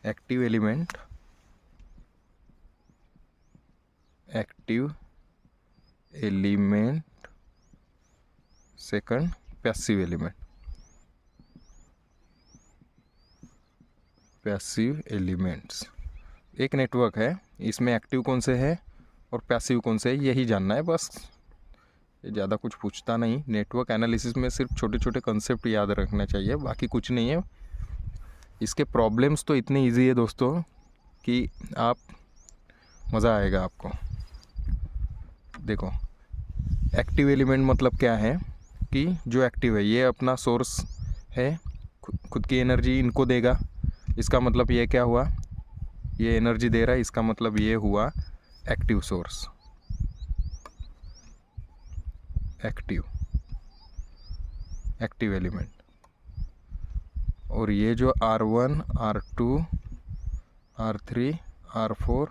Active element, active element, second passive element, passive elements. एक network है, इसमें active कौन से है और पैसिव कौन से है यही जानना है बस, ये ज़्यादा कुछ पूछता नहीं। नेटवर्क एनालिसिस में सिर्फ छोटे छोटे कंसेप्ट याद रखना चाहिए, बाकी कुछ नहीं है। इसके प्रॉब्लम्स तो इतने इजी है दोस्तों कि आप मज़ा आएगा आपको। देखो, एक्टिव एलिमेंट मतलब क्या है कि जो एक्टिव है ये अपना सोर्स है, खुद की एनर्जी इनको देगा, इसका मतलब ये क्या हुआ, ये एनर्जी दे रहा है, इसका मतलब ये हुआ एक्टिव सोर्स, एक्टिव एलिमेंट। और ये जो R1, R2, R3, R4,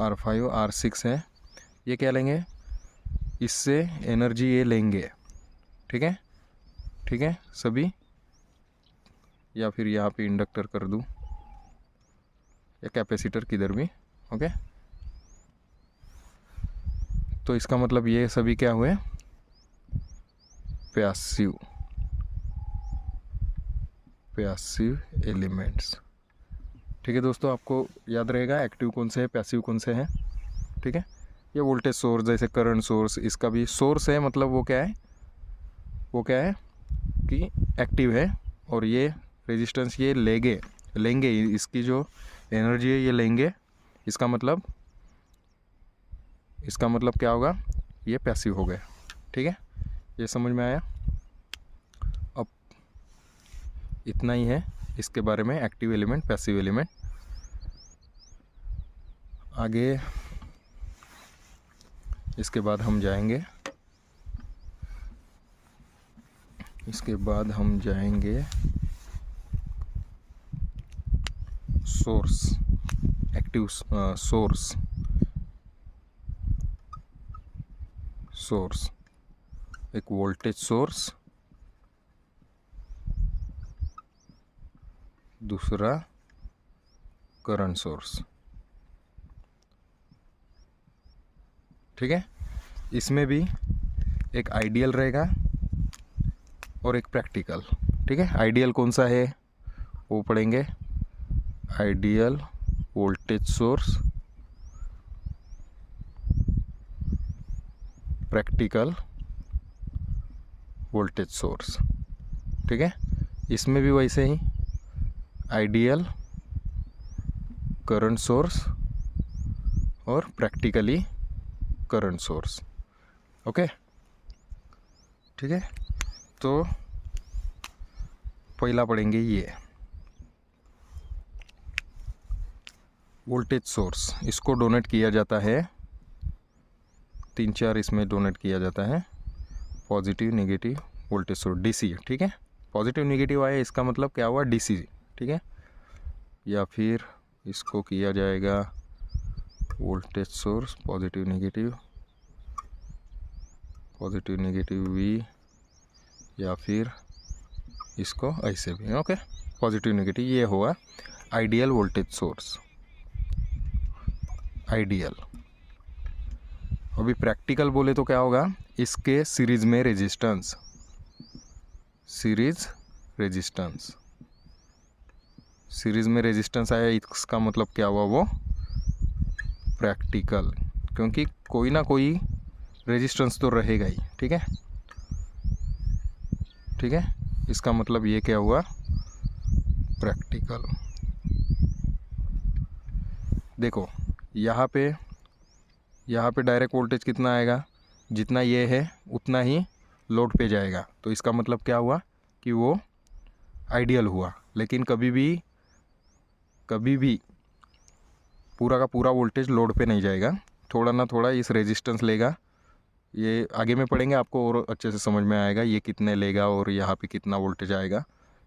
R5, R6 है, ये क्या लेंगे, इससे एनर्जी ये लेंगे। ठीक है, ठीक है सभी, या फिर यहाँ पे इंडक्टर कर दूँ या कैपेसिटर किधर भी, ओके। तो इसका मतलब ये सभी क्या हुए, पैसिव एलिमेंट्स। ठीक है दोस्तों, आपको याद रहेगा एक्टिव कौन से है, पैसिव कौन से हैं। ठीक है, ये वोल्टेज सोर्स जैसे करंट सोर्स, इसका भी सोर्स है, मतलब वो क्या है, वो क्या है कि एक्टिव है, और ये रेजिस्टेंस ये लेंगे इसकी जो एनर्जी है ये लेंगे, इसका मतलब क्या होगा, ये पैसिव हो गया। ठीक है, ये समझ में आया। अब इतना ही है इसके बारे में, एक्टिव एलिमेंट, पैसिव एलिमेंट। आगे इसके बाद हम जाएंगे सोर्स, एक्टिव सोर्स, एक वोल्टेज सोर्स, दूसरा करंट सोर्स। ठीक है, इसमें भी एक आइडियल रहेगा और एक प्रैक्टिकल। ठीक है, आइडियल कौन सा है वो पढ़ेंगे, ideal voltage source, practical voltage source. ठीक है, इसमें भी वैसे ही आइडियल करंट सोर्स और प्रैक्टिकली करंट सोर्स। ओके, ठीक है, तो पहला पढ़ेंगे ये वोल्टेज सोर्स। इसको डोनेट किया जाता है, 3-4 इसमें डोनेट किया जाता है, positive negative voltage source, DC. ठीक है, पॉजिटिव नेगेटिव आया इसका मतलब क्या हुआ, डीसी। ठीक है, या फिर इसको किया जाएगा voltage source positive negative V, या फिर इसको ऐसे भी। ओके, पॉजिटिव नेगेटिव, ये हुआ आइडियल वोल्टेज सोर्स, आइडियल। अभी प्रैक्टिकल बोले तो क्या होगा, इसके सीरीज में रेजिस्टेंस, सीरीज में रेजिस्टेंस आया, इसका मतलब क्या हुआ, वो प्रैक्टिकल, क्योंकि कोई ना कोई रेजिस्टेंस तो रहेगा ही। ठीक है, ठीक है, इसका मतलब ये क्या हुआ, प्रैक्टिकल। देखो यहाँ पे डायरेक्ट वोल्टेज कितना आएगा, जितना ये है उतना ही लोड पे जाएगा, तो इसका मतलब क्या हुआ कि वो आइडियल हुआ। लेकिन कभी भी पूरा का पूरा वोल्टेज लोड पे नहीं जाएगा, थोड़ा ना थोड़ा इस रेजिस्टेंस लेगा। ये आगे में पढ़ेंगे, आपको और अच्छे से समझ में आएगा ये कितने लेगा और यहाँ पे कितना वोल्टेज आएगा।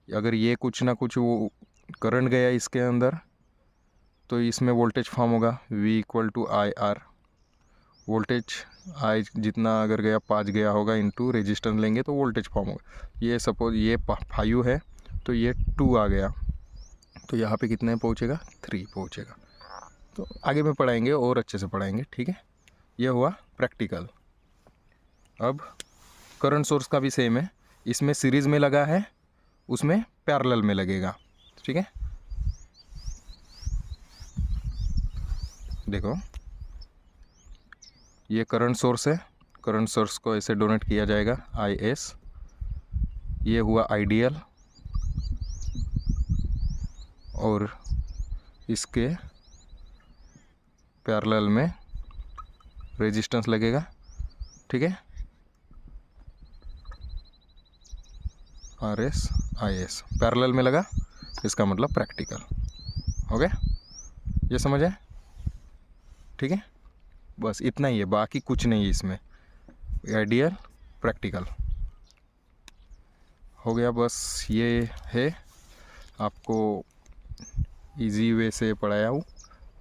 अगर ये कुछ ना कुछ वो करंट गया इसके अंदर, तो इसमें वोल्टेज फॉर्म होगा V = IR। वोल्टेज I जितना अगर गया 5 गया होगा, इंटू रेजिस्टेंस लेंगे तो वोल्टेज फॉर्म होगा। ये सपोज ये 5 है तो ये 2 आ गया, तो यहाँ पे कितने पहुँचेगा, 3 पहुँचेगा। तो आगे में पढ़ाएंगे और अच्छे से पढ़ाएंगे, ठीक है। ये हुआ प्रैक्टिकल। अब करंट सोर्स का भी सेम है, इसमें सीरीज़ में लगा है, उसमें पैरेलल में लगेगा, ठीक है। देखो ये करंट सोर्स है, करंट सोर्स को ऐसे डोनेट किया जाएगा IS। ये हुआ आइडियल और इसके पैरेलल में रेजिस्टेंस लगेगा, ठीक है, RS IS पैरेलल में लगा, इसका मतलब प्रैक्टिकल हो गया। ये समझ आए, ठीक है। बस इतना ही है, बाकी कुछ नहीं है इसमें, आइडियल प्रैक्टिकल हो गया। बस ये है, आपको इजी वे से पढ़ाया हूँ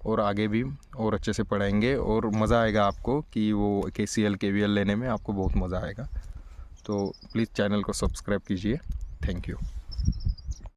और आगे भी और अच्छे से पढ़ाएंगे और मज़ा आएगा आपको कि वो KCL KVL लेने में आपको बहुत मज़ा आएगा। तो प्लीज़ चैनल को सब्सक्राइब कीजिए। Thank you.